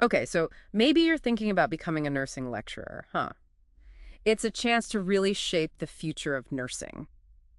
Okay, so maybe you're thinking about becoming a nursing lecturer, huh? It's a chance to really shape the future of nursing,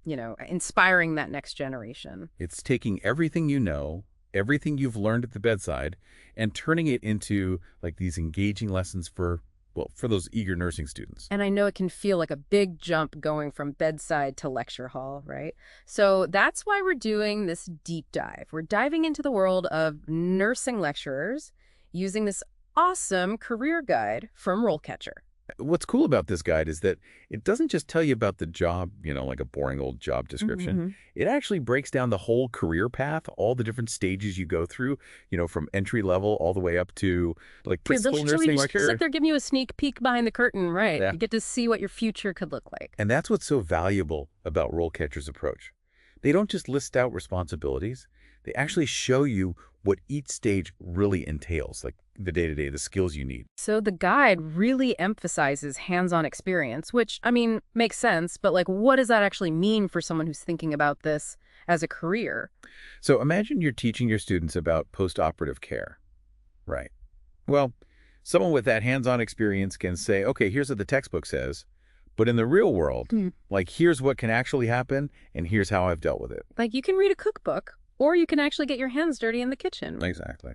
inspiring that next generation. It's taking everything you know, everything you've learned at the bedside, and turning it into like these engaging lessons for, well, for those eager nursing students. And I know it can feel like a big jump going from bedside to lecture hall, right? So that's why we're doing this deep dive. We're diving into the world of nursing lecturers using this awesome career guide from RoleCatcher. What's cool about this guide is that it doesn't just tell you about the job, like a boring old job description. Mm-hmm. It actually breaks down the whole career path, all the different stages you go through, from entry level all the way up to like Yeah, they'll principal literally nursing just lecturer. sit there giving you a sneak peek behind the curtain, right? Yeah. You get to see what your future could look like. And that's what's so valuable about Rollcatcher's approach. They don't just list out responsibilities. They actually show you what each stage really entails, like the day-to-day, the skills you need. So the guide really emphasizes hands-on experience, which, I mean, makes sense, but like, what does that actually mean for someone who's thinking about this as a career? So imagine you're teaching your students about post-operative care. Right. Well, someone with that hands-on experience can say, okay, here's what the textbook says, but in the real world, Hmm. like here's what can actually happen, and here's how I've dealt with it. Like, you can read a cookbook, or you can actually get your hands dirty in the kitchen. Exactly.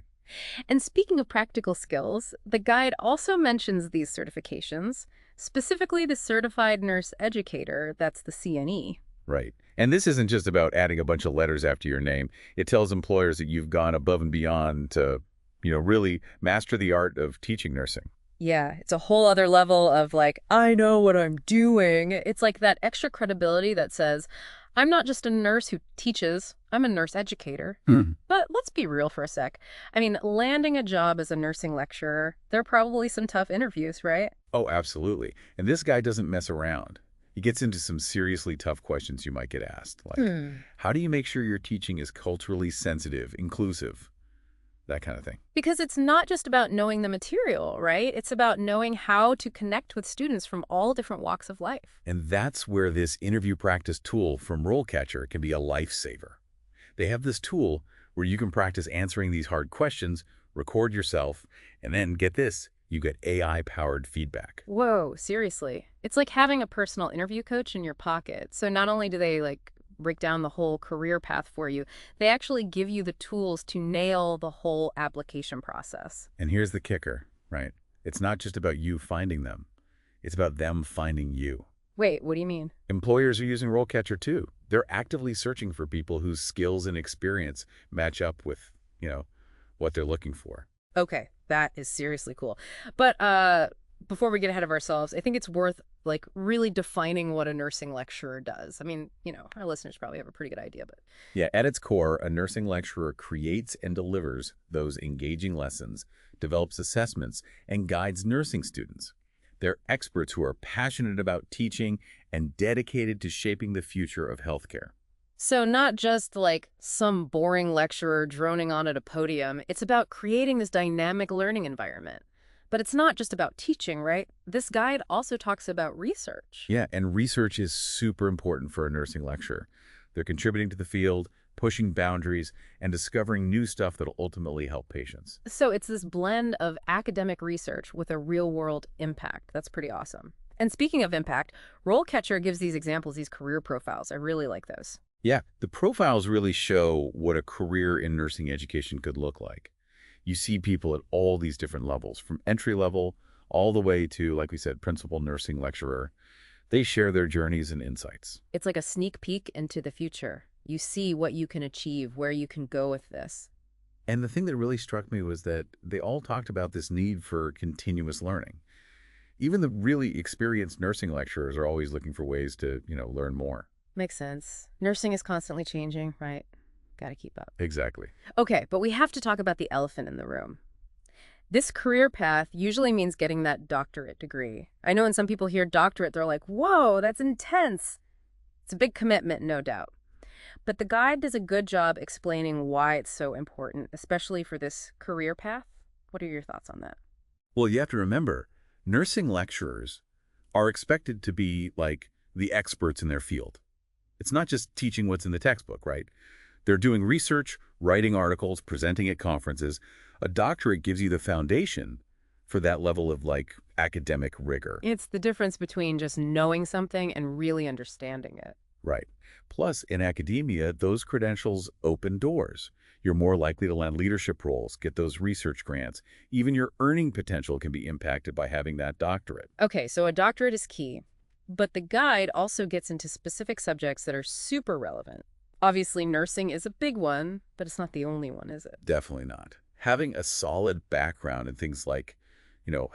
And speaking of practical skills, the guide also mentions these certifications, specifically the Certified Nurse Educator, that's the CNE. Right. And this isn't just about adding a bunch of letters after your name. It tells employers that you've gone above and beyond to, really master the art of teaching nursing. Yeah, it's a whole other level of like, I know what I'm doing. It's like that extra credibility that says, I'm not just a nurse who teaches, I'm a nurse educator. Hmm. But let's be real for a sec. I mean, landing a job as a nursing lecturer, there are probably some tough interviews, right? Oh, absolutely. And this guy doesn't mess around. He gets into some seriously tough questions you might get asked, like, how do you make sure your teaching is culturally sensitive, inclusive, that kind of thing. Because it's not just about knowing the material, right? It's about knowing how to connect with students from all different walks of life. And that's where this interview practice tool from RoleCatcher can be a lifesaver. They have this tool where you can practice answering these hard questions, record yourself, and then get this, you get AI-powered feedback. Whoa, seriously. It's like having a personal interview coach in your pocket. So not only do they like break down the whole career path for you, they actually give you the tools to nail the whole application process. And here's the kicker, right? It's not just about you finding them. It's about them finding you. Wait, what do you mean? Employers are using RoleCatcher too. They're actively searching for people whose skills and experience match up with, what they're looking for. Okay, that is seriously cool. But before we get ahead of ourselves, I think it's worth like really defining what a nursing lecturer does. I mean, our listeners probably have a pretty good idea, but Yeah, at its core, a nursing lecturer creates and delivers those engaging lessons, develops assessments, and guides nursing students. They're experts who are passionate about teaching and dedicated to shaping the future of healthcare. so not just like some boring lecturer droning on at a podium. It's about creating this dynamic learning environment. But it's not just about teaching, right? This guide also talks about research. Yeah, and research is super important for a nursing lecturer. They're contributing to the field, pushing boundaries, and discovering new stuff that'll ultimately help patients. So it's this blend of academic research with a real-world impact. That's pretty awesome. And speaking of impact, RoleCatcher gives these examples, these career profiles. I really like those. Yeah, the profiles really show what a career in nursing education could look like. You see people at all these different levels, from entry level all the way to, like we said, principal nursing lecturer. They share their journeys and insights. It's like a sneak peek into the future. You see what you can achieve, where you can go with this. And the thing that really struck me was that they all talked about this need for continuous learning. Even the really experienced nursing lecturers are always looking for ways to, learn more. Makes sense. Nursing is constantly changing, right? Got to keep up. Exactly. Okay, but we have to talk about the elephant in the room. This career path usually means getting that doctorate degree. I know when some people hear doctorate, they're like, whoa, that's intense. It's a big commitment, no doubt. But the guide does a good job explaining why it's so important, especially for this career path. What are your thoughts on that? Well, you have to remember, nursing lecturers are expected to be like the experts in their field. It's not just teaching what's in the textbook, right? They're doing research, writing articles, presenting at conferences. A doctorate gives you the foundation for that level of, like, academic rigor. It's the difference between just knowing something and really understanding it. Right. Plus, in academia, those credentials open doors. You're more likely to land leadership roles, get those research grants. Even your earning potential can be impacted by having that doctorate. Okay, so a doctorate is key, but the guide also gets into specific subjects that are super relevant. Obviously, nursing is a big one, but it's not the only one, is it? Definitely not. Having a solid background in things like,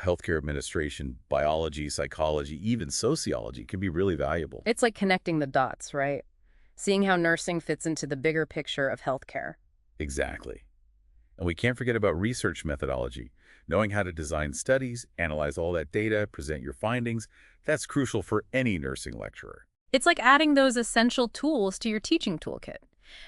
healthcare administration, biology, psychology, even sociology can be really valuable. It's like connecting the dots, right? Seeing how nursing fits into the bigger picture of healthcare. Exactly. And we can't forget about research methodology. Knowing how to design studies, analyze all that data, present your findings, that's crucial for any nursing lecturer. It's like adding those essential tools to your teaching toolkit.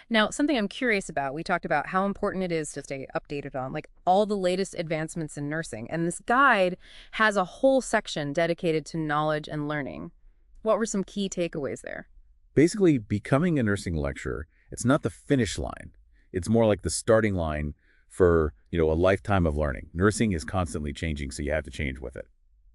Now, something I'm curious about, we talked about how important it is to stay updated on, like, all the latest advancements in nursing. And this guide has a whole section dedicated to knowledge and learning. What were some key takeaways there? Basically, becoming a nursing lecturer, it's not the finish line. It's more like the starting line for, a lifetime of learning. Nursing is constantly changing, so you have to change with it.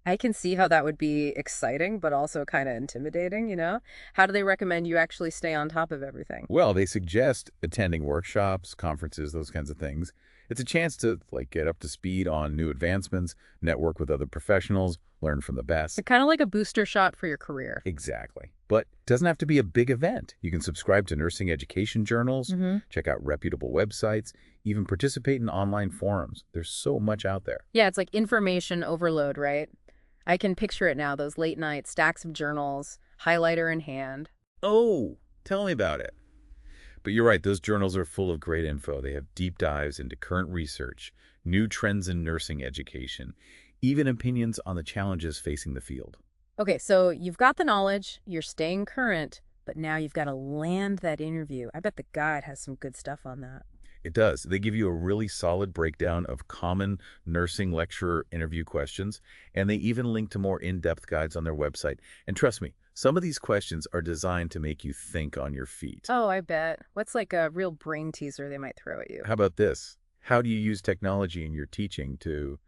I can see how that would be exciting, but also kind of intimidating, you know? How do they recommend you actually stay on top of everything? Well, they suggest attending workshops, conferences, those kinds of things. It's a chance to, like, get up to speed on new advancements, network with other professionals, learn from the best. It's kind of like a booster shot for your career. Exactly. But it doesn't have to be a big event. You can subscribe to nursing education journals, check out reputable websites, even participate in online forums. There's so much out there. Yeah, it's like information overload, right? I can picture it now, those late nights, stacks of journals, highlighter in hand. Oh, tell me about it. But you're right, those journals are full of great info. They have deep dives into current research, new trends in nursing education, even opinions on the challenges facing the field. Okay, so you've got the knowledge, you're staying current, but now you've got to land that interview. I bet the guide has some good stuff on that. It does. They give you a really solid breakdown of common nursing lecturer interview questions, and they even link to more in-depth guides on their website. And trust me, some of these questions are designed to make you think on your feet. Oh, I bet. What's like a real brain teaser they might throw at you? How about this? How do you use technology in your teaching to,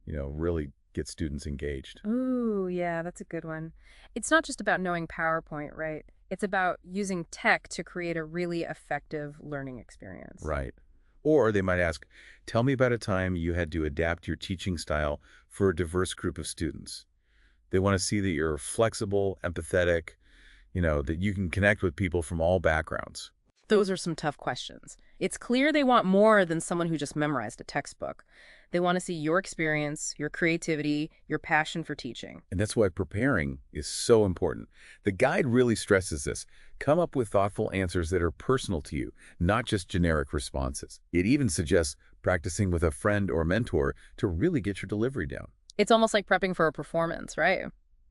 really get students engaged? Ooh, yeah, that's a good one. It's not just about knowing PowerPoint, right? It's about using tech to create a really effective learning experience. Right. Or they might ask, tell me about a time you had to adapt your teaching style for a diverse group of students. They want to see that you're flexible, empathetic, that you can connect with people from all backgrounds. Those are some tough questions. It's clear they want more than someone who just memorized a textbook. They want to see your experience, your creativity, your passion for teaching. And that's why preparing is so important. The guide really stresses this. Come up with thoughtful answers that are personal to you, not just generic responses. It even suggests practicing with a friend or mentor to really get your delivery down. It's almost like prepping for a performance, right?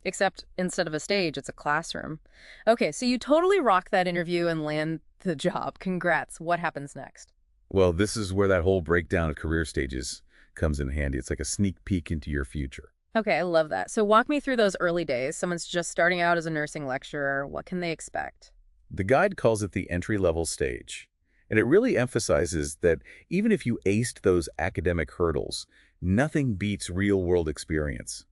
Except instead of a stage, it's a classroom. Okay, so you totally rock that interview and land the job. Congrats. What happens next? Well, this is where that whole breakdown of career stages comes in handy. It's like a sneak peek into your future. Okay, I love that. So walk me through those early days. Someone's just starting out as a nursing lecturer. What can they expect? The guide calls it the entry-level stage, and it really emphasizes that even if you aced those academic hurdles, nothing beats real-world experience.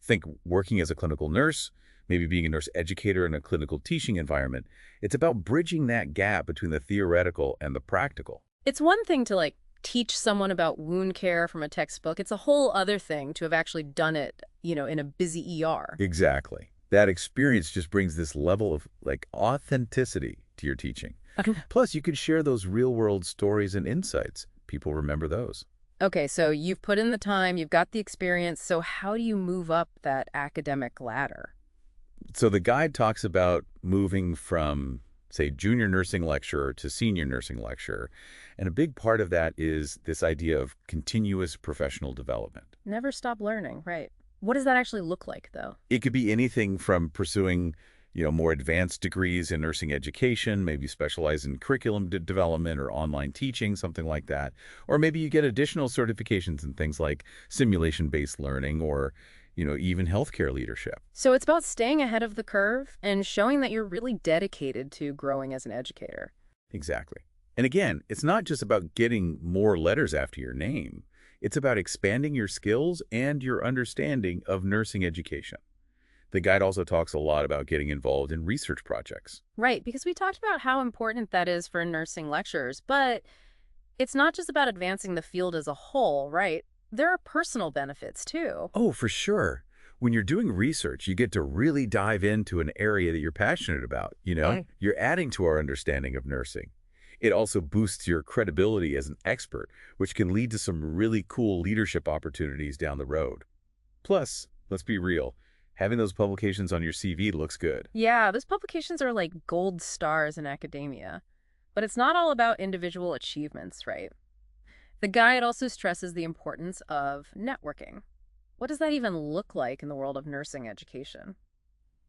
Think working as a clinical nurse, maybe being a nurse educator in a clinical teaching environment. It's about bridging that gap between the theoretical and the practical. It's one thing to like teach someone about wound care from a textbook. It's a whole other thing to have actually done it, in a busy ER. Exactly. That experience just brings this level of, like, authenticity to your teaching. Plus, you could share those real-world stories and insights. People remember those. Okay, so you've put in the time, you've got the experience, so how do you move up that academic ladder? So the guide talks about moving from, say, junior nursing lecturer to senior nursing lecturer. And a big part of that is this idea of continuous professional development. Never stop learning, right? What does that actually look like, though? It could be anything from pursuing, more advanced degrees in nursing education, maybe specialize in curriculum development or online teaching, something like that. Or maybe you get additional certifications in things like simulation-based learning or, even healthcare leadership. So it's about staying ahead of the curve and showing that you're really dedicated to growing as an educator. Exactly. And again, it's not just about getting more letters after your name. It's about expanding your skills and your understanding of nursing education. The guide also talks a lot about getting involved in research projects. Right, because we talked about how important that is for nursing lecturers, but it's not just about advancing the field as a whole, right? There are personal benefits too. Oh, for sure. When you're doing research, you get to really dive into an area that you're passionate about, You're adding to our understanding of nursing. It also boosts your credibility as an expert, which can lead to some really cool leadership opportunities down the road. Plus, let's be real, having those publications on your CV looks good. Yeah, those publications are like gold stars in academia. But it's not all about individual achievements, right? The guide also stresses the importance of networking. What does that even look like in the world of nursing education?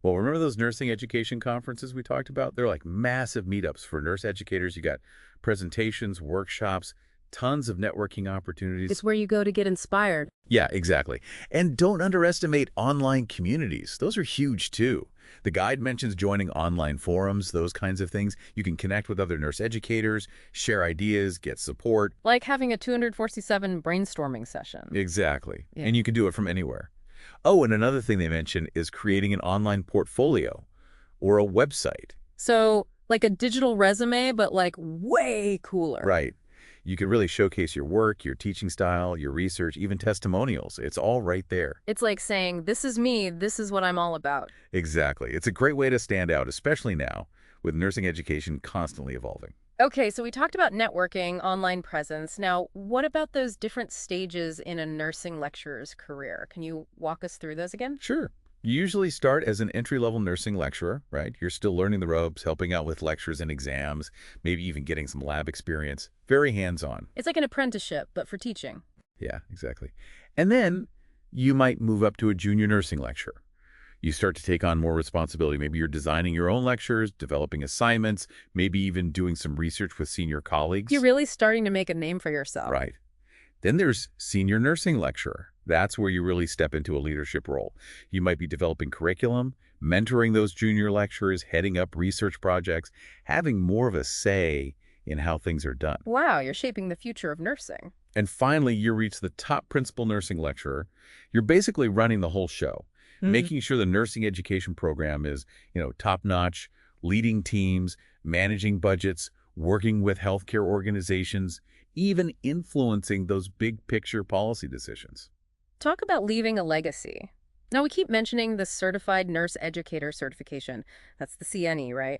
Well, remember those nursing education conferences we talked about? They're like massive meetups for nurse educators. You got presentations, workshops, tons of networking opportunities. It's where you go to get inspired. Yeah, exactly. And don't underestimate online communities. Those are huge too. The guide mentions joining online forums, those kinds of things. You can connect with other nurse educators, share ideas, get support. Like having a 247 brainstorming session. Exactly. Yeah. And you can do it from anywhere. Oh, and another thing they mention is creating an online portfolio or a website. So, like a digital resume, but like way cooler. Right. You can really showcase your work, your teaching style, your research, even testimonials. It's all right there. It's like saying, this is me, this is what I'm all about. Exactly. It's a great way to stand out, especially now, with nursing education constantly evolving. Okay, so we talked about networking, online presence. Now, what about those different stages in a nursing lecturer's career? Can you walk us through those again? Sure. You usually start as an entry-level nursing lecturer, right? You're still learning the ropes, helping out with lectures and exams, maybe even getting some lab experience. Very hands-on. It's like an apprenticeship, but for teaching. Yeah, exactly. And then you might move up to a junior nursing lecturer. You start to take on more responsibility. Maybe you're designing your own lectures, developing assignments, maybe even doing some research with senior colleagues. You're really starting to make a name for yourself. Right. Then there's senior nursing lecturer. That's where you really step into a leadership role. You might be developing curriculum, mentoring those junior lecturers, heading up research projects, having more of a say in how things are done. Wow, you're shaping the future of nursing. And finally, you reach the top principal nursing lecturer. You're basically running the whole show, making sure the nursing education program is, top-notch, leading teams, managing budgets, working with healthcare organizations, even influencing those big picture policy decisions. Talk about leaving a legacy. Now, we keep mentioning the Certified Nurse Educator certification. That's the CNE, right?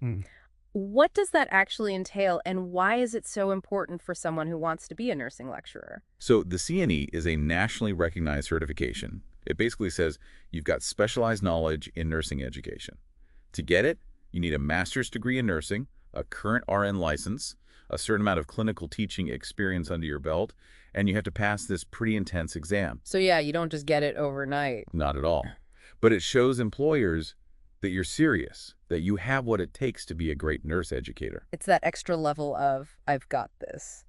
What does that actually entail, and why is it so important for someone who wants to be a nursing lecturer? So the CNE is a nationally recognized certification. It basically says you've got specialized knowledge in nursing education. To get it, you need a master's degree in nursing, a current RN license, a certain amount of clinical teaching experience under your belt, and you have to pass this pretty intense exam. So yeah, you don't just get it overnight. Not at all. But it shows employers that you're serious, that you have what it takes to be a great nurse educator. It's that extra level of, I've got this.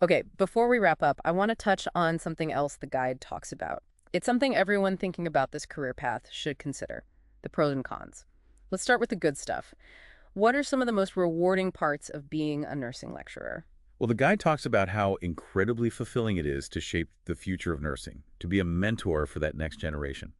Okay, before we wrap up, I want to touch on something else the guide talks about. It's something everyone thinking about this career path should consider, the pros and cons. Let's start with the good stuff. What are some of the most rewarding parts of being a nursing lecturer? Well, the guide talks about how incredibly fulfilling it is to shape the future of nursing, to be a mentor for that next generation.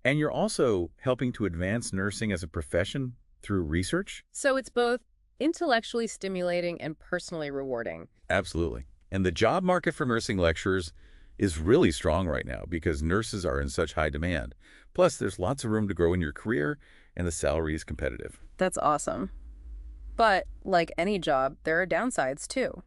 And you're also helping to advance nursing as a profession through research? So it's both intellectually stimulating and personally rewarding. Absolutely. And the job market for nursing lecturers is really strong right now because nurses are in such high demand. Plus, there's lots of room to grow in your career, and the salary is competitive. That's awesome. But like any job, there are downsides too.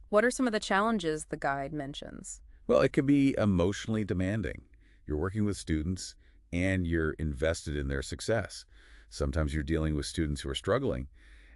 What are some of the challenges the guide mentions? Well, it can be emotionally demanding. You're working with students, and you're invested in their success. Sometimes you're dealing with students who are struggling,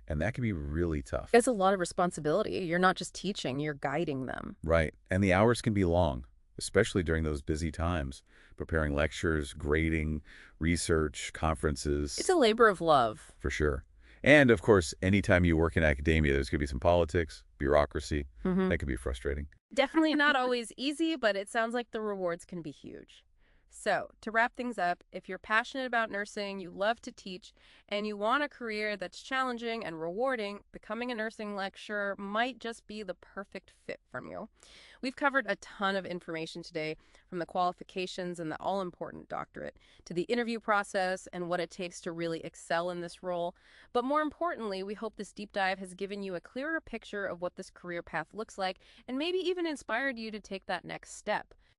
and that can be really tough. It's a lot of responsibility. You're not just teaching, you're guiding them. Right. And the hours can be long, especially during those busy times, preparing lectures, grading, research, conferences. It's a labor of love. For sure. And, of course, anytime you work in academia, there's going to be some politics, bureaucracy. That can be frustrating. Definitely not always easy, but it sounds like the rewards can be huge. So, to wrap things up, if you're passionate about nursing, you love to teach, and you want a career that's challenging and rewarding, becoming a nursing lecturer might just be the perfect fit for you. We've covered a ton of information today, from the qualifications and the all important doctorate to the interview process and what it takes to really excel in this role. But more importantly, we hope this deep dive has given you a clearer picture of what this career path looks like and maybe even inspired you to take that next step.